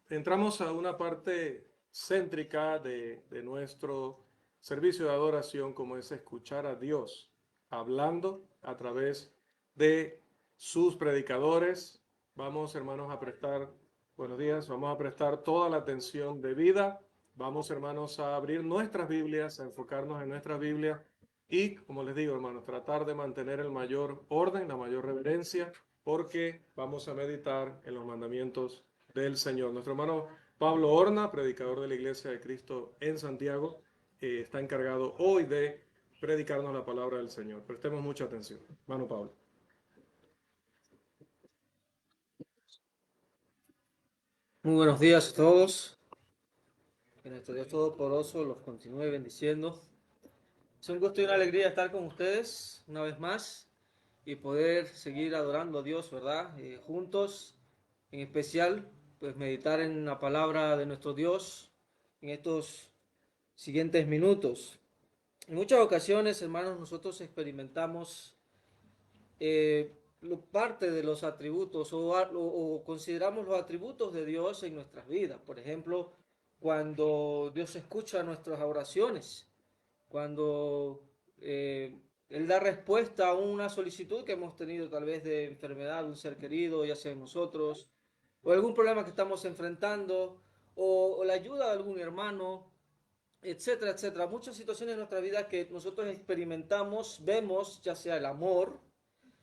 entramos a una parte céntrica de nuestro servicio de adoración, como es escuchar a Dios hablando a través de sus predicadores. Vamos, hermanos, a prestar, buenos días, vamos a prestar toda la atención debida. Vamos, hermanos, a abrir nuestras Biblias, a enfocarnos en nuestras Biblias y, como les digo, hermanos, tratar de mantener el mayor orden, la mayor reverencia, porque vamos a meditar en los mandamientos del Señor. Nuestro hermano Pablo Horna, predicador de la Iglesia de Cristo en Santiago, está encargado hoy de predicarnos la palabra del Señor. Prestemos mucha atención. Hermano Pablo. Muy buenos días a todos. Que nuestro Dios Todopoderoso los continúe bendiciendo. Es un gusto y una alegría estar con ustedes una vez más y poder seguir adorando a Dios, ¿verdad? Juntos, en especial, pues meditar en la palabra de nuestro Dios en estos siguientes minutos. En muchas ocasiones, hermanos, nosotros experimentamos parte de los atributos o consideramos los atributos de Dios en nuestras vidas. Por ejemplo, cuando Dios escucha nuestras oraciones, cuando Él da respuesta a una solicitud que hemos tenido tal vez de enfermedad de un ser querido, ya sea en nosotros, o algún problema que estamos enfrentando, o la ayuda de algún hermano, etcétera, etcétera. Muchas situaciones en nuestra vida que nosotros experimentamos, vemos ya sea el amor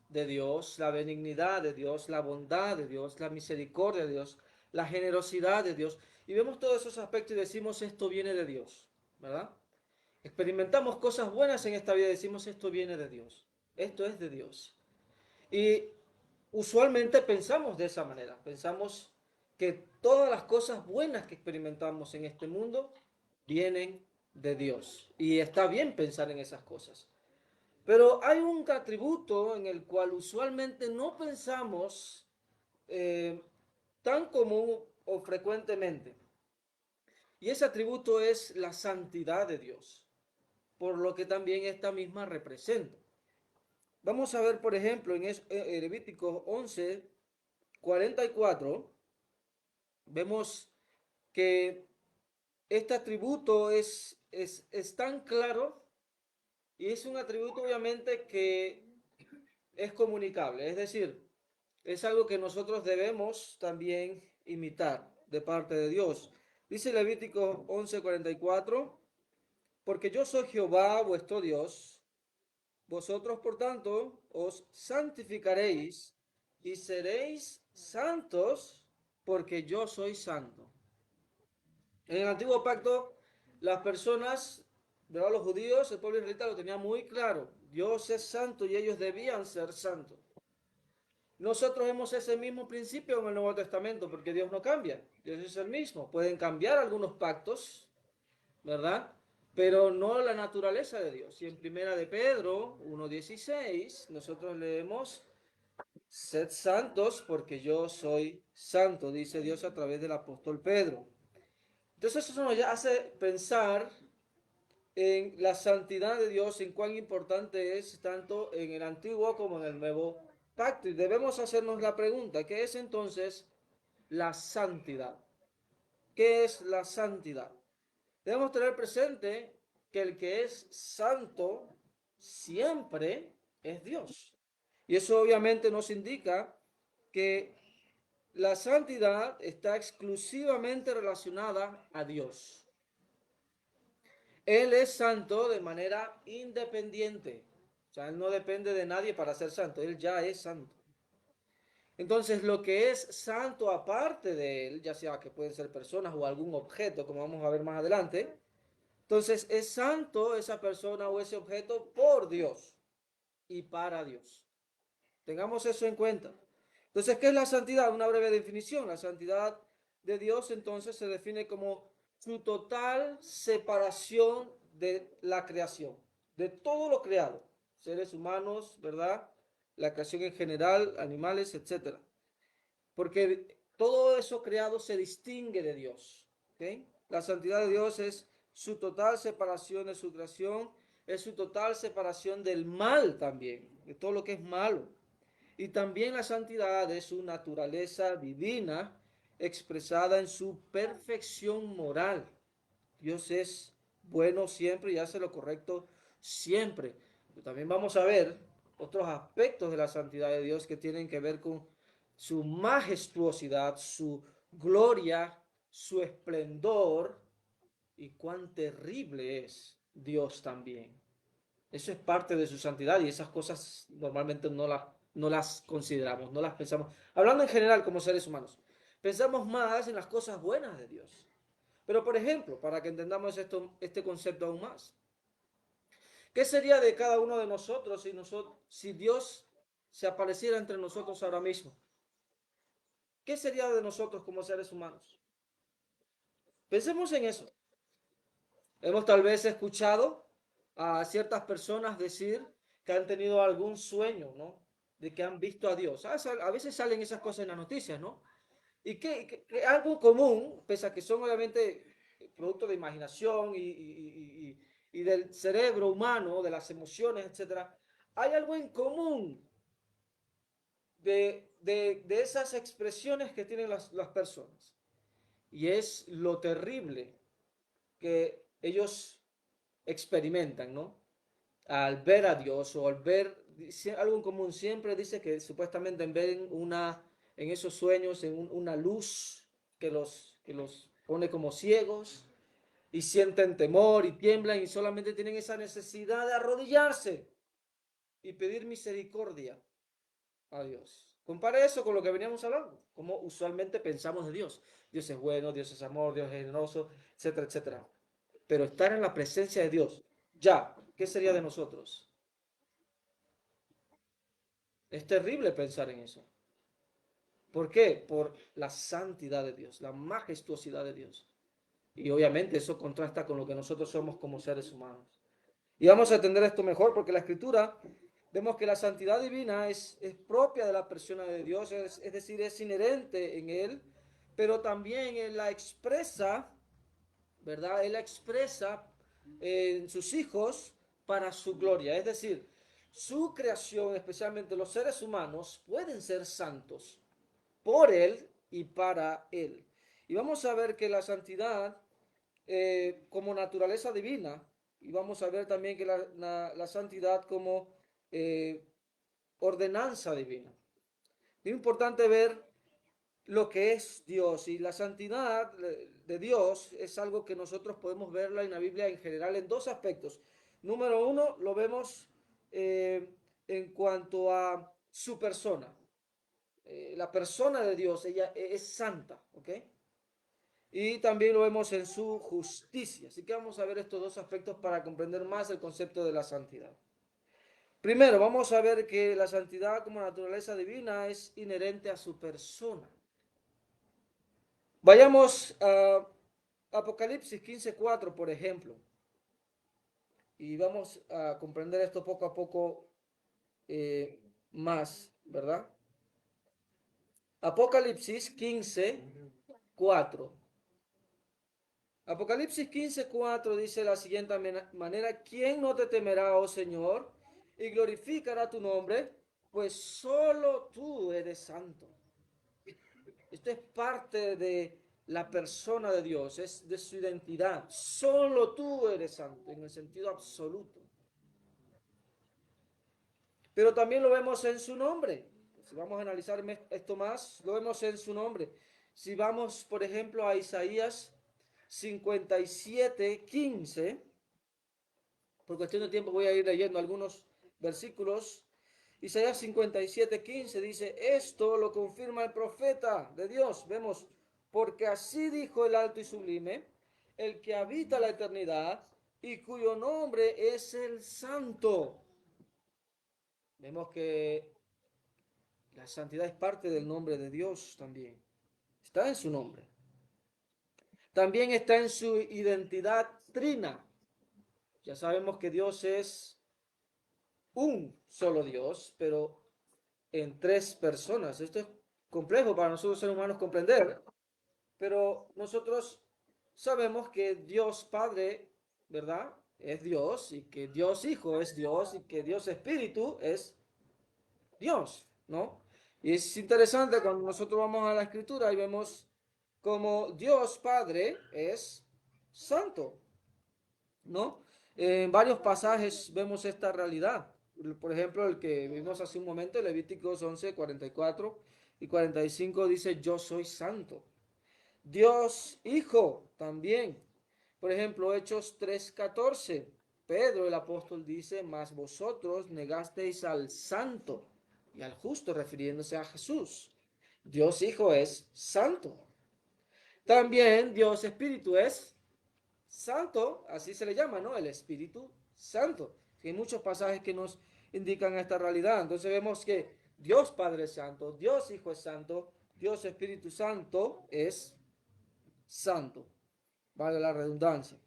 de Dios, la benignidad de Dios, la bondad de Dios, la misericordia de Dios, la generosidad de Dios. Y vemos todos esos aspectos y decimos, esto viene de Dios, ¿verdad? Experimentamos cosas buenas en esta vida y decimos, esto viene de Dios, esto es de Dios. Y usualmente pensamos de esa manera, pensamos que todas las cosas buenas que experimentamos en este mundo vienen de Dios. Y está bien pensar en esas cosas. Pero hay un atributo en el cual usualmente no pensamos eh, tan común o frecuentemente. Y ese atributo es la santidad de Dios, por lo que también esta misma representa. Vamos a ver, por ejemplo, en Levítico 11, 44, vemos que este atributo es tan claro y es un atributo obviamente que es comunicable, es decir, es algo que nosotros debemos también imitar de parte de Dios. Dice Levítico 11:44, porque yo soy Jehová vuestro Dios, vosotros por tanto os santificaréis y seréis santos porque yo soy santo. En el antiguo pacto, las personas, ¿verdad? Los judíos, el pueblo israelita lo tenía muy claro. Dios es santo y ellos debían ser santos. Nosotros vemos ese mismo principio en el Nuevo Testamento, porque Dios no cambia, Dios es el mismo. Pueden cambiar algunos pactos, ¿verdad? Pero no la naturaleza de Dios. Y en Primera de Pedro 1:16 nosotros leemos, sed santos porque yo soy santo, dice Dios a través del apóstol Pedro. Entonces eso nos hace pensar en la santidad de Dios, en cuán importante es tanto en el antiguo como en el nuevo pacto. Y debemos hacernos la pregunta, ¿qué es entonces la santidad? ¿Qué es la santidad? Debemos tener presente que el que es santo siempre es Dios. Y eso obviamente nos indica que la santidad está exclusivamente relacionada a Dios. Él es santo de manera independiente. O sea, él no depende de nadie para ser santo. Él ya es santo. Entonces, lo que es santo aparte de él, ya sea que pueden ser personas o algún objeto, como vamos a ver más adelante, entonces es santo esa persona o ese objeto por Dios y para Dios. Tengamos eso en cuenta. Entonces, ¿qué es la santidad? Una breve definición. La santidad de Dios entonces se define como su total separación de la creación, de todo lo creado, seres humanos, ¿verdad? La creación en general, animales, etcétera. Porque todo eso creado se distingue de Dios. ¿Okay? La santidad de Dios es su total separación de su creación, es su total separación del mal también, de todo lo que es malo. Y también la santidad es su naturaleza divina expresada en su perfección moral. Dios es bueno siempre y hace lo correcto siempre. Pero también vamos a ver otros aspectos de la santidad de Dios que tienen que ver con su majestuosidad, su gloria, su esplendor y cuán terrible es Dios también. Eso es parte de su santidad y esas cosas normalmente no las consideramos, no las pensamos. Hablando en general como seres humanos, pensamos más en las cosas buenas de Dios. Pero, por ejemplo, para que entendamos este concepto aún más, ¿qué sería de cada uno de nosotros si Dios se apareciera entre nosotros ahora mismo? ¿Qué sería de nosotros como seres humanos? Pensemos en eso. Hemos tal vez escuchado a ciertas personas decir que han tenido algún sueño, ¿no? De que han visto a Dios. A veces salen esas cosas en las noticias, ¿no? Y que algo común, pese a que son obviamente producto de imaginación y del cerebro humano, de las emociones, etcétera, hay algo en común de esas expresiones que tienen las personas. Y es lo terrible que ellos experimentan, ¿no? Al ver a Dios o al ver algo en común, siempre dice que supuestamente ven en esos sueños, una luz que los pone como ciegos y sienten temor y tiemblan y solamente tienen esa necesidad de arrodillarse y pedir misericordia a Dios. Compara eso con lo que veníamos hablando, como usualmente pensamos de Dios. Dios es bueno, Dios es amor, Dios es generoso, etcétera, etcétera. Pero estar en la presencia de Dios, ya, ¿qué sería de nosotros? Es terrible pensar en eso. ¿Por qué? Por la santidad de Dios, la majestuosidad de Dios. Y obviamente eso contrasta con lo que nosotros somos como seres humanos. Y vamos a entender esto mejor porque la escritura vemos que la santidad divina es propia de la persona de Dios, es decir, es inherente en él, pero también él la expresa, ¿verdad? Él la expresa en sus hijos para su gloria. Es decir, su creación, especialmente los seres humanos, pueden ser santos por él y para él. Y vamos a ver que la santidad como naturaleza divina, y vamos a ver también que la santidad como eh, ordenanza divina. Es importante ver lo que es Dios y la santidad de Dios es algo que nosotros podemos verla en la Biblia en general en dos aspectos. Número uno, lo vemos en cuanto a su persona. La persona de Dios, ella es santa, ¿ok? Y también lo vemos en su justicia. Así que vamos a ver estos dos aspectos para comprender más el concepto de la santidad. Primero, vamos a ver que la santidad como naturaleza divina es inherente a su persona. Vayamos a Apocalipsis 15:4, por ejemplo, y vamos a comprender esto poco a poco más, ¿verdad? Apocalipsis 15:4. Apocalipsis 15:4 dice de la siguiente manera, ¿quién no te temerá, oh Señor, y glorificará tu nombre? Pues solo tú eres santo. Esto es parte de la persona de Dios, es de su identidad. Solo tú eres santo, en el sentido absoluto. Pero también lo vemos en su nombre. Si vamos a analizar esto más, lo vemos en su nombre. Si vamos, por ejemplo, a Isaías 57:15, por cuestión de tiempo voy a ir leyendo algunos versículos. Isaías 57:15 dice, esto lo confirma el profeta de Dios. Vemos, porque así dijo el alto y sublime, el que habita la eternidad y cuyo nombre es el santo. Vemos que la santidad es parte del nombre de Dios también. Está en su nombre. También está en su identidad trina. Ya sabemos que Dios es un solo Dios, pero en tres personas. Esto es complejo para nosotros seres humanos comprender, pero nosotros sabemos que Dios Padre, ¿verdad? Es Dios y que Dios Hijo es Dios y que Dios Espíritu es Dios, ¿no? Y es interesante cuando nosotros vamos a la Escritura y vemos como Dios Padre es santo, ¿no? En varios pasajes vemos esta realidad. Por ejemplo, el que vimos hace un momento, Levíticos 11, 44 y 45 dice, yo soy santo. Dios Hijo también. Por ejemplo, Hechos 3:14. Pedro el apóstol dice, mas vosotros negasteis al santo y al justo, refiriéndose a Jesús. Dios Hijo es santo. También Dios Espíritu es santo, así se le llama, ¿no? El Espíritu Santo. Hay muchos pasajes que nos indican esta realidad. Entonces vemos que Dios Padre es santo, Dios Hijo es santo, Dios Espíritu Santo es santo. Vale la redundancia.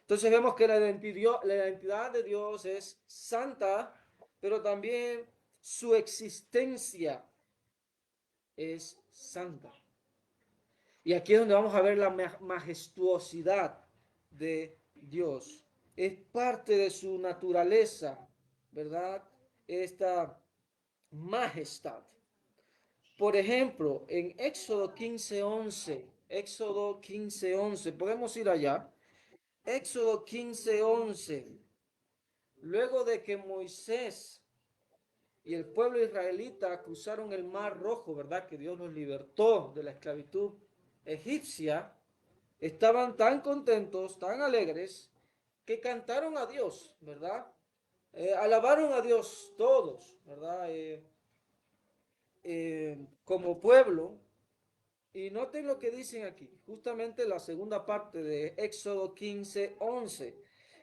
Entonces vemos que la identidad de Dios es santa, pero también su existencia es santa. Y aquí es donde vamos a ver la majestuosidad de Dios. Es parte de su naturaleza, ¿verdad? Esta majestad. Por ejemplo, en Éxodo 15:11, Éxodo 15:11, podemos ir allá. Éxodo 15:11. Luego de que Moisés y el pueblo israelita cruzaron el mar rojo, ¿verdad? Que Dios los libertó de la esclavitud egipcia, estaban tan contentos, tan alegres, que cantaron a Dios, ¿verdad? Alabaron a Dios todos, ¿verdad? Como pueblo. Y noten lo que dicen aquí, justamente la segunda parte de Éxodo 15:11.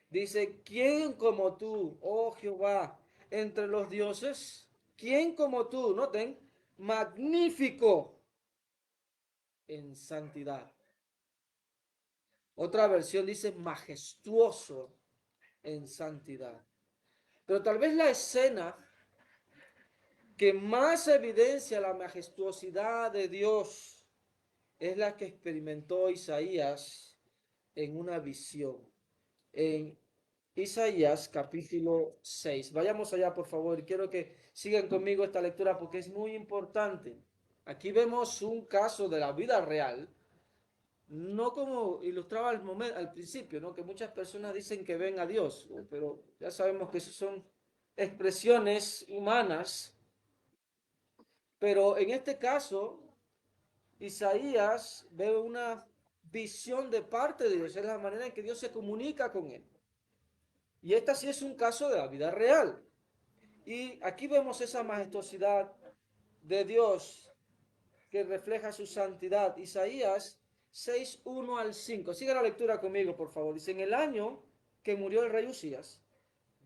Dice, ¿quién como tú, oh Jehová, entre los dioses? ¿Quién como tú? Noten, magnífico en santidad. Otra versión dice majestuoso en santidad. Pero tal vez la escena que más evidencia la majestuosidad de Dios es la que experimentó Isaías en una visión. En Isaías capítulo 6. Vayamos allá, por favor. Quiero que sigan conmigo esta lectura porque es muy importante. Aquí vemos un caso de la vida real, no como ilustraba al principio, ¿no? Que muchas personas dicen que ven a Dios, ¿no? Pero ya sabemos que eso son expresiones humanas. Pero en este caso, Isaías ve una visión de parte de Dios, es la manera en que Dios se comunica con él. Y esta sí es un caso de la vida real. Y aquí vemos esa majestuosidad de Dios que refleja su santidad. Isaías 6:1 al 5. Siga la lectura conmigo, por favor. Dice, en el año que murió el rey Usías,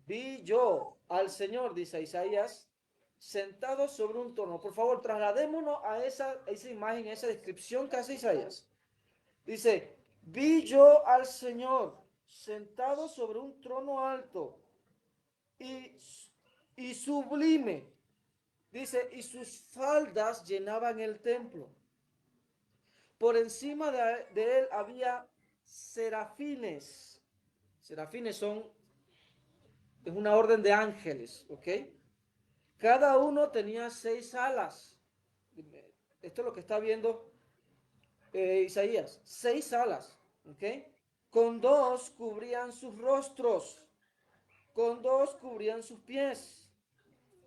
vi yo al Señor, dice Isaías, sentado sobre un trono. Por favor, trasladémonos a esa imagen, a esa descripción que hace Isaías. Dice, vi yo al Señor sentado sobre un trono alto y, y sublime. Dice, y sus faldas llenaban el templo. Por encima de él había serafines. Serafines es una orden de ángeles, ¿ok? Cada uno tenía 6 alas. Esto es lo que está viendo Isaías. 6 alas, ¿ok? Con 2 cubrían sus rostros, con 2 cubrían sus pies.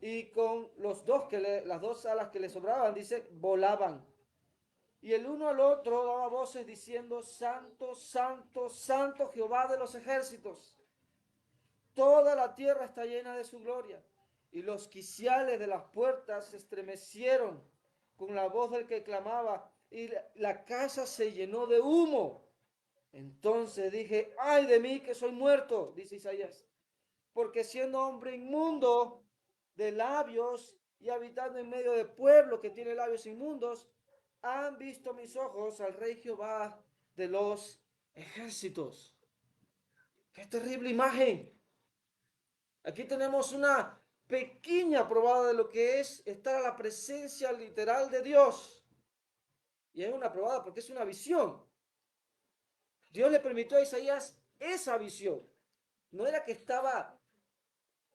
Y con las 2 alas que le sobraban, dice, volaban. Y el uno al otro daba voces diciendo, Santo, Santo, Santo Jehová de los ejércitos. Toda la tierra está llena de su gloria. Y los quiciales de las puertas se estremecieron con la voz del que clamaba, y la casa se llenó de humo. Entonces dije, ay de mí que soy muerto, dice Isaías, porque siendo hombre inmundo de labios y habitando en medio de pueblo que tiene labios inmundos, han visto mis ojos al Rey Jehová de los ejércitos. ¡Qué terrible imagen! Aquí tenemos una pequeña probada de lo que es estar a la presencia literal de Dios. Y es una probada porque es una visión. Dios le permitió a Isaías esa visión. No era que estaba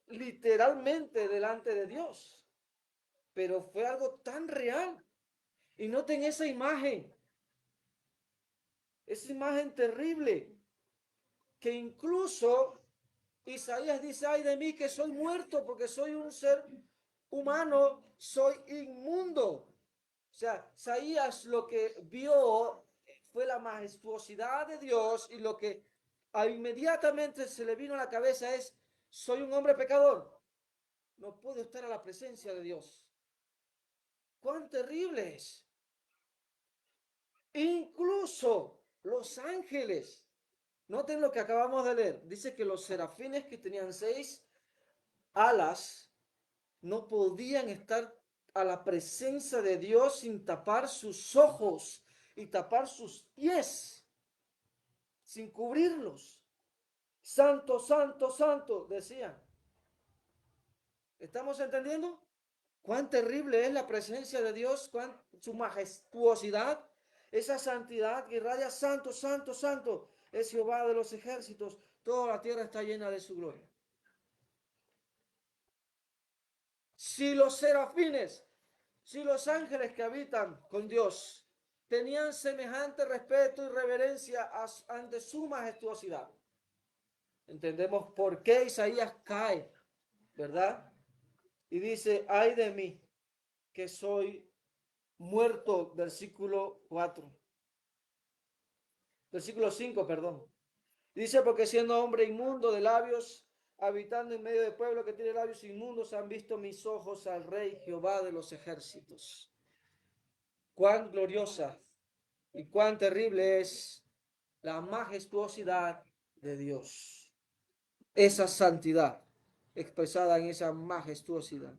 literalmente delante de Dios, pero fue algo tan real. Y noten esa imagen. Esa imagen terrible que incluso Isaías dice, ay de mí que soy muerto porque soy un ser humano, soy inmundo. O sea, Isaías lo que vio fue la majestuosidad de Dios y lo que inmediatamente se le vino a la cabeza es, soy un hombre pecador, no puedo estar a la presencia de Dios. ¡Cuán terrible es! Incluso los ángeles, noten lo que acabamos de leer, dice que los serafines que tenían 6 alas no podían estar a la presencia de Dios sin tapar sus ojos y tapar sus pies, sin cubrirlos. Santo, santo, santo, decían. ¿Estamos entendiendo? Cuán terrible es la presencia de Dios, cuán su majestuosidad, esa santidad que irradia santo, santo, santo, es Jehová de los ejércitos, toda la tierra está llena de su gloria. Si los serafines, si los ángeles que habitan con Dios tenían semejante respeto y reverencia ante su majestuosidad, entendemos por qué Isaías cae, ¿verdad? Y dice, ay de mí, que soy muerto, versículo 4. Versículo 5, perdón. Dice, porque siendo hombre inmundo de labios, habitando en medio de pueblo que tiene labios inmundos, han visto mis ojos al Rey Jehová de los ejércitos. Cuán gloriosa y cuán terrible es la majestuosidad de Dios. Esa santidad expresada en esa majestuosidad.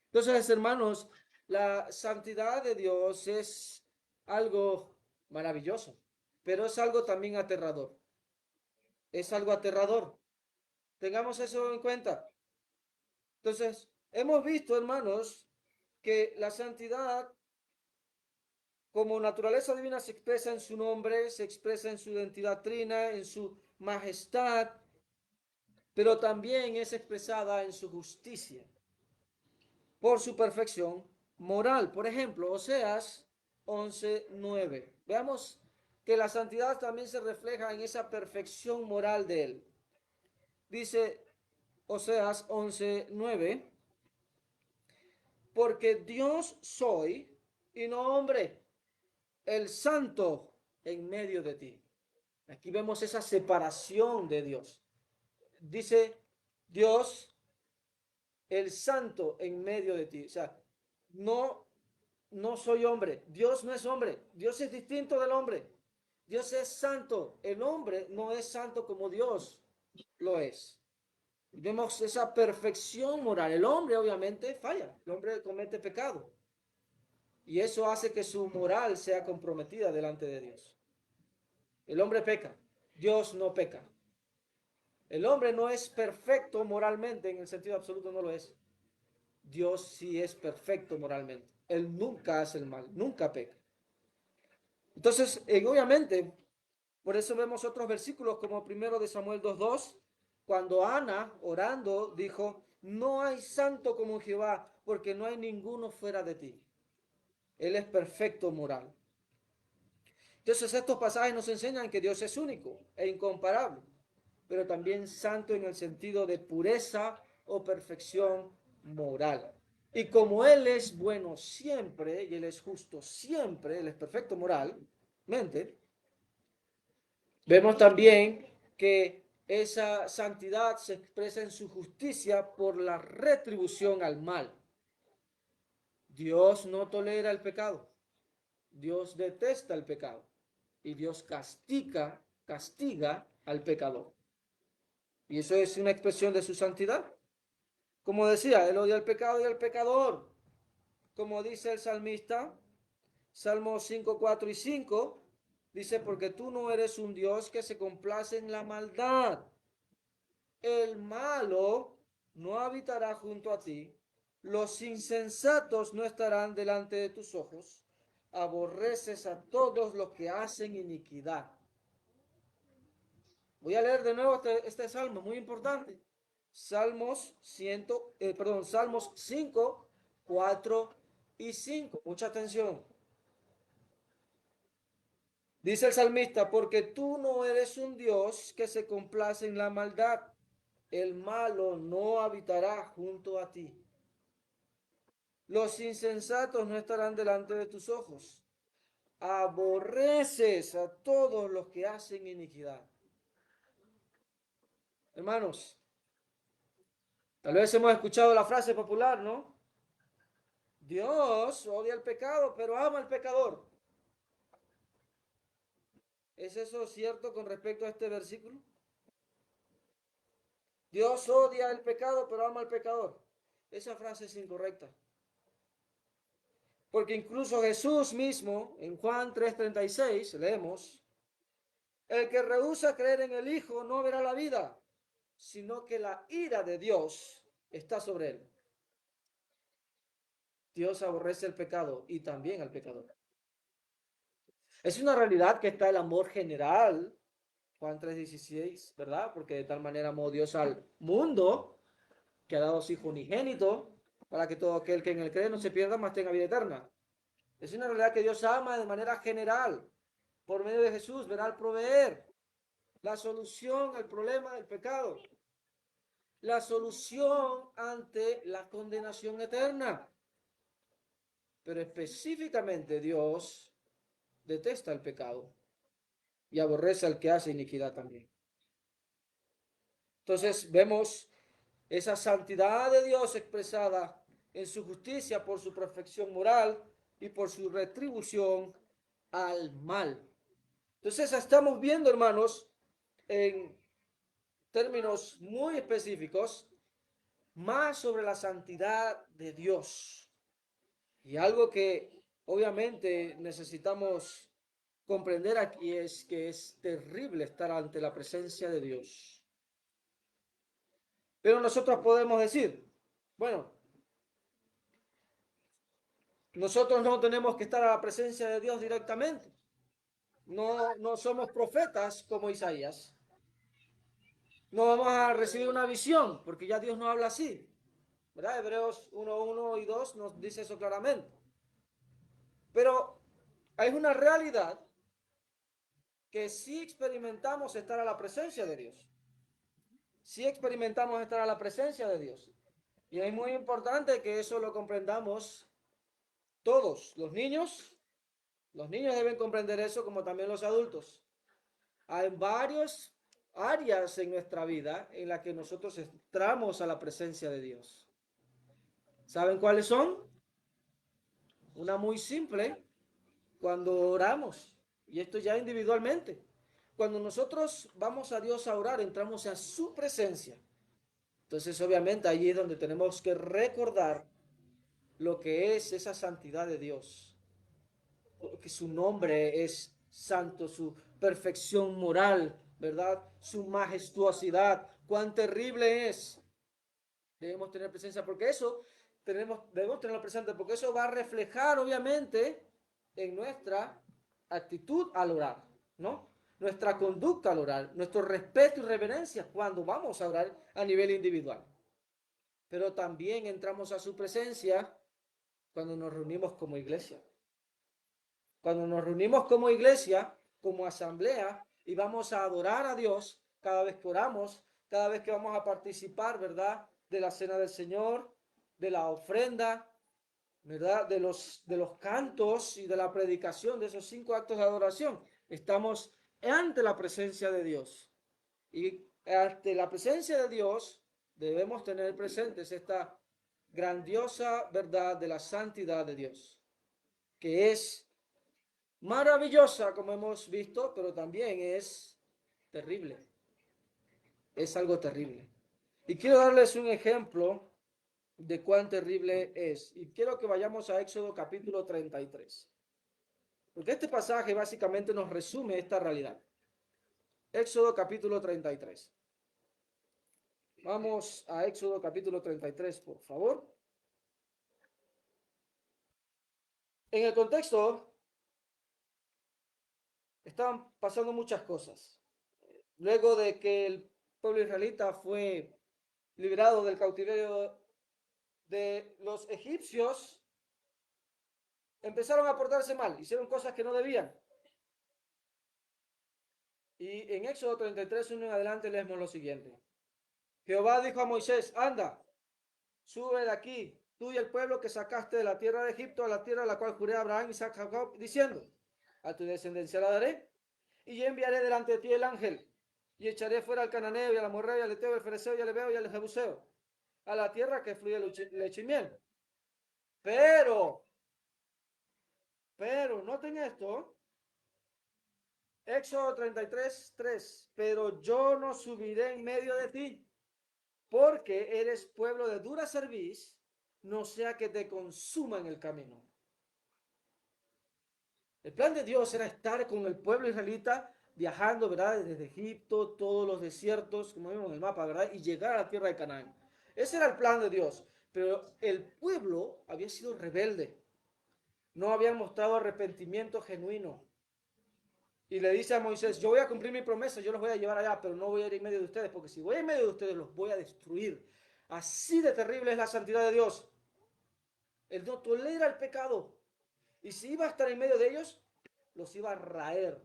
Entonces, hermanos, la santidad de Dios es algo maravilloso, pero es algo también aterrador. Es algo aterrador. Tengamos eso en cuenta. Entonces, hemos visto, hermanos, que la santidad como naturaleza divina se expresa en su nombre, se expresa en su identidad trina, en su majestad, pero también es expresada en su justicia, por su perfección moral. Por ejemplo, Oseas 11:9. Veamos que la santidad también se refleja en esa perfección moral de él. Dice Oseas 11:9, porque Dios soy y no hombre, el santo en medio de ti. Aquí vemos esa separación de Dios. Dice Dios, el santo en medio de ti. O sea, no, no soy hombre. Dios no es hombre. Dios es distinto del hombre. Dios es santo. El hombre no es santo como Dios lo es. Vemos esa perfección moral. El hombre obviamente falla. El hombre comete pecado. Y eso hace que su moral sea comprometida delante de Dios. El hombre peca. Dios no peca. El hombre no es perfecto moralmente, en el sentido absoluto no lo es. Dios sí es perfecto moralmente. Él nunca hace el mal, nunca peca. Entonces, obviamente, por eso vemos otros versículos como primero de Samuel 2:2, cuando Ana, orando, dijo, no hay santo como Jehová, porque no hay ninguno fuera de ti. Él es perfecto moral. Entonces, estos pasajes nos enseñan que Dios es único e incomparable, pero también santo en el sentido de pureza o perfección moral. Y como Él es bueno siempre y Él es justo siempre, Él es perfecto moralmente, vemos también que esa santidad se expresa en su justicia por la retribución al mal. Dios no tolera el pecado, Dios detesta el pecado y Dios castiga al pecador. Y eso es una expresión de su santidad. Como decía, él odia el pecado y el pecador. Como dice el salmista, Salmos 5, 4 y 5, dice, porque tú no eres un Dios que se complace en la maldad. El malo no habitará junto a ti. Los insensatos no estarán delante de tus ojos. Aborreces a todos los que hacen iniquidad. Voy a leer de nuevo este salmo, muy importante. Salmos 5, 4 y 5. Mucha atención. Dice el salmista, porque tú no eres un Dios que se complace en la maldad. El malo no habitará junto a ti. Los insensatos no estarán delante de tus ojos. Aborreces a todos los que hacen iniquidad. Hermanos, tal vez hemos escuchado la frase popular, ¿no? Dios odia el pecado, pero ama al pecador. ¿Es eso cierto con respecto a este versículo? Dios odia el pecado, pero ama al pecador. Esa frase es incorrecta. Porque incluso Jesús mismo, en Juan 3:36, leemos, el que rehúsa creer en el Hijo no verá la vida, sino que la ira de Dios está sobre él. Dios aborrece el pecado y también al pecador. Es una realidad que está el amor general, Juan 3:16, ¿verdad? Porque de tal manera amó Dios al mundo, que ha dado a su Hijo unigénito, para que todo aquel que en él cree no se pierda, mas tenga vida eterna. Es una realidad que Dios ama de manera general, por medio de Jesús, verá al proveer la solución al problema del pecado, la solución ante la condenación eterna. Pero específicamente Dios detesta el pecado y aborrece al que hace iniquidad también. Entonces vemos esa santidad de Dios expresada en su justicia por su perfección moral y por su retribución al mal. Entonces estamos viendo, hermanos, en términos muy específicos, más sobre la santidad de Dios. Y algo que obviamente necesitamos comprender aquí es que es terrible estar ante la presencia de Dios. Pero nosotros podemos decir, bueno, nosotros no tenemos que estar a la presencia de Dios directamente. No somos profetas como Isaías. No vamos a recibir una visión, porque ya Dios no habla así. ¿Verdad? Hebreos 1:1 y 2 nos dice eso claramente. Pero hay una realidad que sí experimentamos estar a la presencia de Dios. Sí experimentamos estar a la presencia de Dios. Y es muy importante que eso lo comprendamos todos. Los niños deben comprender eso como también los adultos. Hay varias áreas en nuestra vida en las que nosotros entramos a la presencia de Dios. ¿Saben cuáles son? Una muy simple, cuando oramos, y esto ya individualmente. Cuando nosotros vamos a Dios a orar, entramos a su presencia. Entonces, obviamente, allí es donde tenemos que recordar lo que es esa santidad de Dios. Que su nombre es santo, su perfección moral, ¿verdad? Su majestuosidad, cuán terrible es. Debemos tener presencia porque eso debemos tenerlo presente porque eso va a reflejar obviamente en nuestra actitud al orar, ¿no? Nuestra conducta al orar, nuestro respeto y reverencia cuando vamos a orar a nivel individual. Pero también entramos a su presencia cuando nos reunimos como iglesia. Cuando nos reunimos como iglesia, como asamblea, y vamos a adorar a Dios cada vez que oramos, cada vez que vamos a participar, ¿verdad? De la cena del Señor, de la ofrenda, ¿verdad? De los cantos y de la predicación, de esos 5 actos de adoración. Estamos ante la presencia de Dios. Y ante la presencia de Dios debemos tener presentes esta grandiosa verdad de la santidad de Dios, que es maravillosa, como hemos visto, pero también es terrible. Es algo terrible. Y quiero darles un ejemplo de cuán terrible es. Y quiero que vayamos a Éxodo capítulo 33. Porque este pasaje básicamente nos resume esta realidad. Éxodo capítulo 33. Vamos a Éxodo capítulo 33, por favor. En el contexto, estaban pasando muchas cosas. Luego de que el pueblo israelita fue liberado del cautiverio de los egipcios, empezaron a portarse mal, hicieron cosas que no debían. Y en Éxodo 33, 1 en adelante, leemos lo siguiente. Jehová dijo a Moisés, anda, sube de aquí, tú y el pueblo que sacaste de la tierra de Egipto a la tierra a la cual juré a Abraham, Isaac, Jacob, diciendo, a tu descendencia la daré, y yo enviaré delante de ti el ángel, y echaré fuera al cananeo, y al amorreo, y al eteo, y al fereceo, y al heveo, y al jebuseo, a la tierra que fluye leche y miel. Pero, noten esto, Éxodo 33, 3, pero yo no subiré en medio de ti, porque eres pueblo de dura cerviz, no sea que te consuma en el camino. El plan de Dios era estar con el pueblo israelita viajando, ¿verdad? Desde Egipto, todos los desiertos, como vimos en el mapa, ¿verdad? Y llegar a la tierra de Canaán. Ese era el plan de Dios. Pero el pueblo había sido rebelde. No habían mostrado arrepentimiento genuino. Y le dice a Moisés, yo voy a cumplir mi promesa, yo los voy a llevar allá, pero no voy a ir en medio de ustedes, porque si voy en medio de ustedes los voy a destruir. Así de terrible es la santidad de Dios. Él no tolera el pecado. Y si iba a estar en medio de ellos, los iba a raer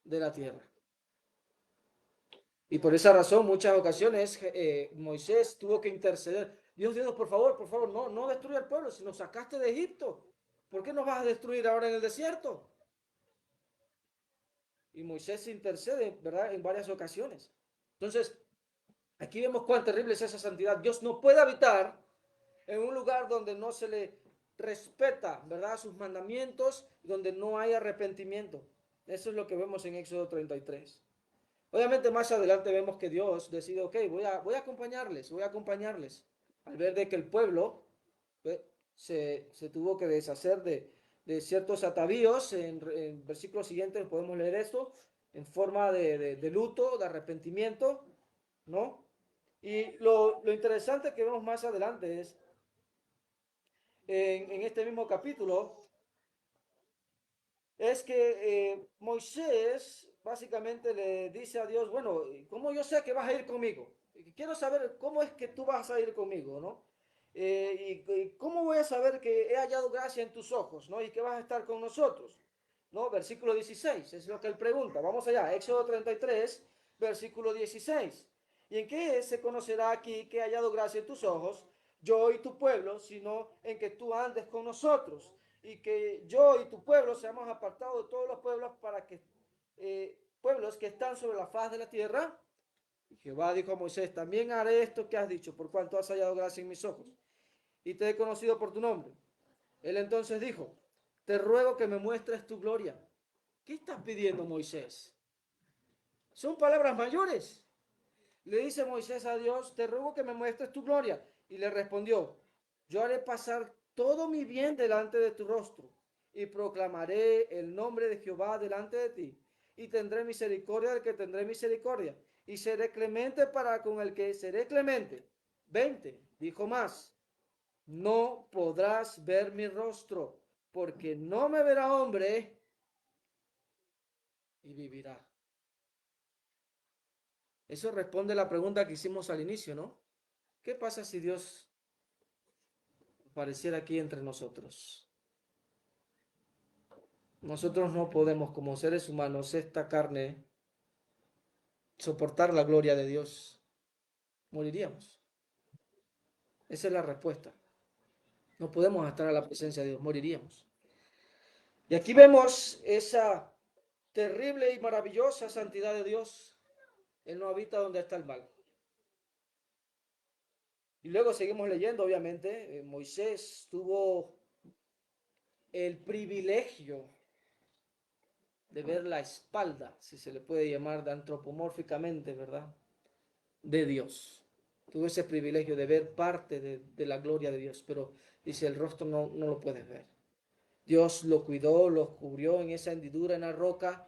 de la tierra. Y por esa razón, muchas ocasiones Moisés tuvo que interceder. Dios, por favor, no destruya el pueblo. Si nos sacaste de Egipto, ¿por qué nos vas a destruir ahora en el desierto? Y Moisés intercede, ¿verdad? En varias ocasiones. Entonces, aquí vemos cuán terrible es esa santidad. Dios no puede habitar en un lugar donde no se le respeta, ¿verdad? Sus mandamientos, donde no hay arrepentimiento. Eso es lo que vemos en Éxodo 33. Obviamente más adelante vemos que Dios decide, ok, voy a acompañarles. Al ver de que el pueblo se tuvo que deshacer de ciertos atavíos, en versículos siguientes podemos leer esto, en forma de luto, de arrepentimiento, ¿no? Y lo interesante que vemos más adelante es, en este mismo capítulo, es que Moisés básicamente le dice a Dios, bueno, ¿cómo yo sé que vas a ir conmigo? Quiero saber cómo es que tú vas a ir conmigo, ¿no? Y cómo voy a saber que he hallado gracia en tus ojos, ¿no? Y que vas a estar con nosotros, ¿no? Versículo 16, es lo que él pregunta. Vamos allá, Éxodo 33, versículo 16. ¿Y en qué se conocerá aquí que he hallado gracia en tus ojos, yo y tu pueblo, sino en que tú andes con nosotros? Y que yo y tu pueblo seamos apartados de todos los pueblos para que pueblos que están sobre la faz de la tierra. Y Jehová dijo a Moisés, también haré esto que has dicho, por cuanto has hallado gracia en mis ojos, y te he conocido por tu nombre. Él entonces dijo, te ruego que me muestres tu gloria. ¿Qué estás pidiendo, Moisés? Son palabras mayores. Le dice Moisés a Dios, te ruego que me muestres tu gloria. Y le respondió, yo haré pasar todo mi bien delante de tu rostro y proclamaré el nombre de Jehová delante de ti. Y tendré misericordia del que tendré misericordia. Y seré clemente para con el que seré clemente. 20, dijo más, no podrás ver mi rostro, porque no me verá hombre y vivirá. Eso responde a la pregunta que hicimos al inicio, ¿no? ¿Qué pasa si Dios apareciera aquí entre nosotros? Nosotros no podemos, como seres humanos, esta carne, soportar la gloria de Dios. Moriríamos. Esa es la respuesta. No podemos estar a la presencia de Dios, moriríamos. Y aquí vemos esa terrible y maravillosa santidad de Dios. Él no habita donde está el mal. Y luego seguimos leyendo, obviamente. Moisés tuvo el privilegio de ver la espalda, si se le puede llamar de antropomórficamente, ¿verdad? De Dios. Tuvo ese privilegio de ver parte de la gloria de Dios, pero dice, el rostro no lo puedes ver. Dios lo cuidó, lo cubrió en esa hendidura en la roca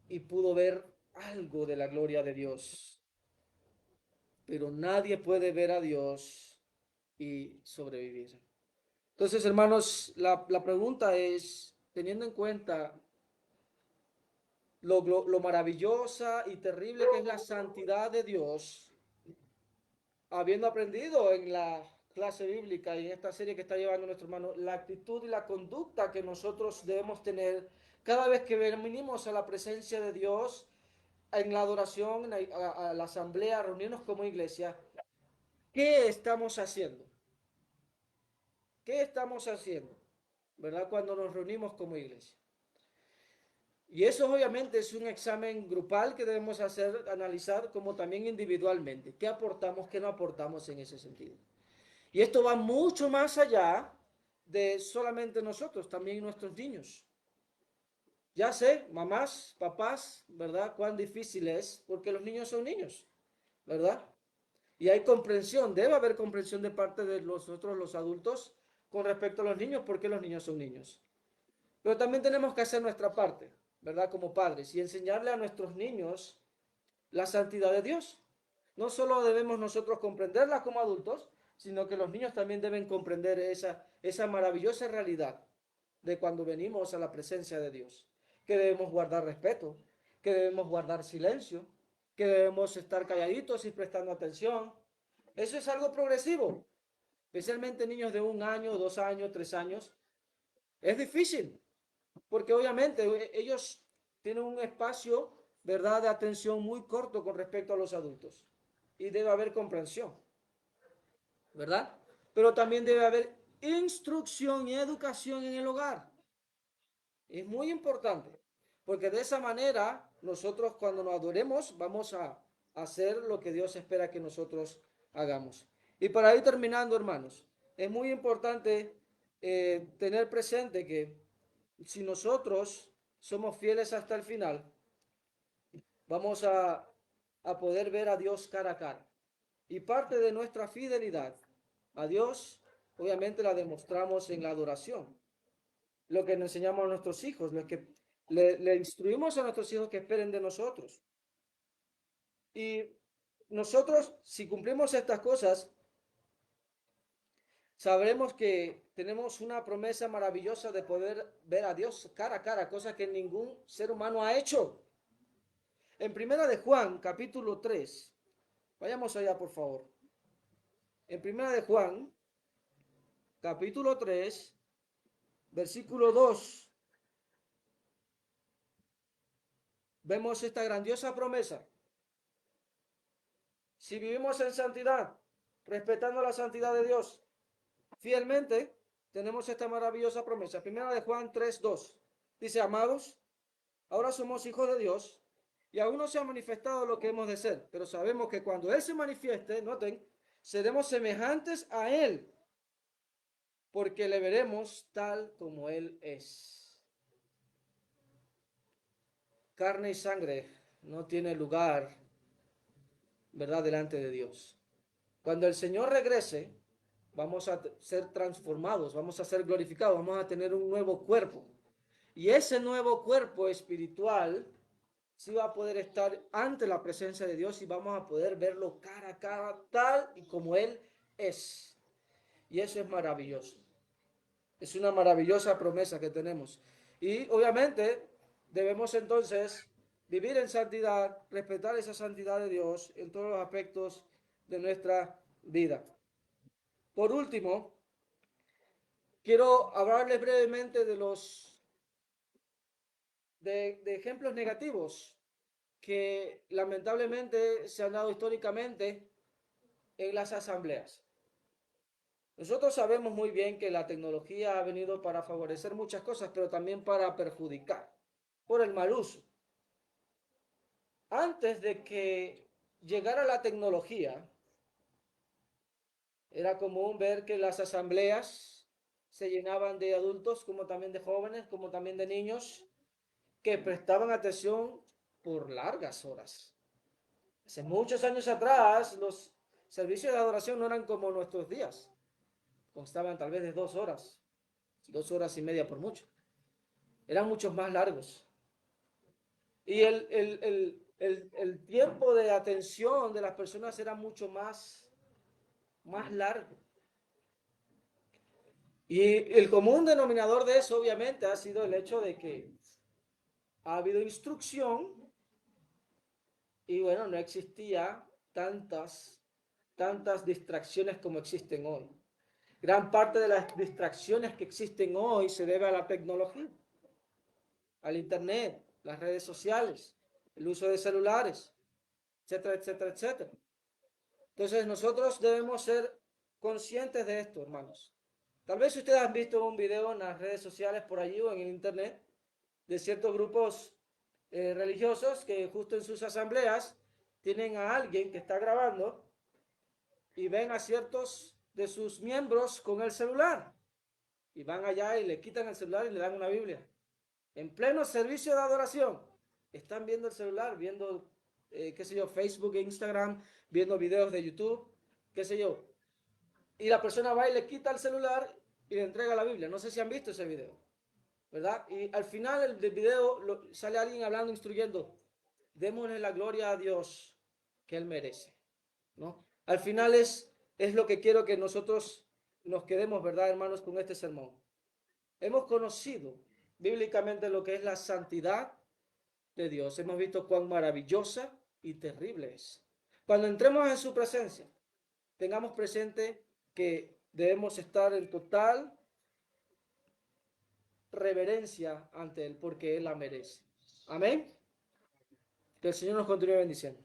y pudo ver algo de la gloria de Dios. Pero nadie puede ver a Dios y sobrevivir. Entonces, hermanos, la pregunta es, teniendo en cuenta lo maravillosa y terrible que es la santidad de Dios, habiendo aprendido en la clase bíblica y en esta serie que está llevando nuestro hermano, la actitud y la conducta que nosotros debemos tener Cada vez que venimos a la presencia de Dios, en la adoración, a la asamblea, a reunirnos como iglesia, ¿qué estamos haciendo? ¿Qué estamos haciendo? ¿Verdad? Cuando nos reunimos como iglesia. Y eso obviamente es un examen grupal que debemos hacer, analizar como también individualmente. ¿Qué aportamos, qué no aportamos en ese sentido? Y esto va mucho más allá de solamente nosotros, también nuestros niños. Ya sé, mamás, papás, ¿verdad? Cuán difícil es, porque los niños son niños, ¿verdad? Y hay comprensión, debe haber comprensión de parte de nosotros los adultos con respecto a los niños, porque los niños son niños. Pero también tenemos que hacer nuestra parte, ¿verdad? Como padres y enseñarle a nuestros niños la santidad de Dios. No solo debemos nosotros comprenderla como adultos, sino que los niños también deben comprender esa maravillosa realidad de cuando venimos a la presencia de Dios, que debemos guardar respeto, que debemos guardar silencio, que debemos estar calladitos y prestando atención. Eso es algo progresivo, especialmente niños de 1 año, 2 años, 3 años. Es difícil, porque obviamente ellos tienen un espacio, ¿verdad?, de atención muy corto con respecto a los adultos. Y debe haber comprensión, ¿verdad? Pero también debe haber instrucción y educación en el hogar. Es muy importante, porque de esa manera nosotros cuando nos adoremos vamos a hacer lo que Dios espera que nosotros hagamos. Y para ir terminando, hermanos, es muy importante tener presente que si nosotros somos fieles hasta el final, vamos a poder ver a Dios cara a cara. Y parte de nuestra fidelidad a Dios, obviamente la demostramos en la adoración. Lo que le enseñamos a nuestros hijos, lo que le instruimos a nuestros hijos que esperen de nosotros. Y nosotros, si cumplimos estas cosas, sabremos que tenemos una promesa maravillosa de poder ver a Dios cara a cara, cosa que ningún ser humano ha hecho. En Primera de Juan, capítulo 3, vayamos allá por favor. En Primera de Juan, capítulo 3, versículo 2, vemos esta grandiosa promesa. Si vivimos en santidad, respetando la santidad de Dios, fielmente, tenemos esta maravillosa promesa. Primera de Juan 3:2. Dice, amados, ahora somos hijos de Dios y aún no se ha manifestado lo que hemos de ser, pero sabemos que cuando Él se manifieste, noten, seremos semejantes a Él, porque le veremos tal como Él es. Carne y sangre no tiene lugar, ¿verdad?, delante de Dios. Cuando el Señor regrese, vamos a ser transformados, vamos a ser glorificados, vamos a tener un nuevo cuerpo. Y ese nuevo cuerpo espiritual sí va a poder estar ante la presencia de Dios y vamos a poder verlo cara a cara, tal y como Él es. Y eso es maravilloso. Es una maravillosa promesa que tenemos. Y obviamente debemos entonces vivir en santidad, respetar esa santidad de Dios en todos los aspectos de nuestra vida. Por último, quiero hablarles brevemente de ejemplos negativos que lamentablemente se han dado históricamente en las asambleas. Nosotros sabemos muy bien que la tecnología ha venido para favorecer muchas cosas, pero también para perjudicar por el mal uso. Antes de que llegara la tecnología, era común ver que las asambleas se llenaban de adultos, como también de jóvenes, como también de niños, que prestaban atención por largas horas. Hace muchos años atrás, los servicios de adoración no eran como nuestros días. Constaban tal vez de 2 horas, 2 horas y media por mucho. Eran muchos más largos. Y el tiempo de atención de las personas era mucho más largo. Y el común denominador de eso, obviamente, ha sido el hecho de que ha habido instrucción y bueno, no existía tantas distracciones como existen hoy. Gran parte de las distracciones que existen hoy se debe a la tecnología. al internet, las redes sociales, el uso de celulares, etcétera, etcétera, etcétera. Entonces nosotros debemos ser conscientes de esto, hermanos. Tal vez ustedes han visto un video en las redes sociales por allí o en el internet de ciertos grupos religiosos que justo en sus asambleas tienen a alguien que está grabando y ven a ciertos de sus miembros con el celular y van allá y le quitan el celular y le dan una Biblia. En pleno servicio de adoración, están viendo el celular, viendo, qué sé yo, Facebook, Instagram, viendo videos de YouTube, qué sé yo. Y la persona va y le quita el celular y le entrega la Biblia. No sé si han visto ese video, ¿verdad? Y al final del video sale alguien hablando, instruyendo, démosle la gloria a Dios que Él merece, ¿no? Al final es lo que quiero que nosotros nos quedemos, ¿verdad, hermanos, con este sermón? Hemos conocido bíblicamente lo que es la santidad de Dios. Hemos visto cuán maravillosa y terrible es. Cuando entremos en su presencia, tengamos presente que debemos estar en total reverencia ante Él porque Él la merece. Amén. Que el Señor nos continúe bendiciendo.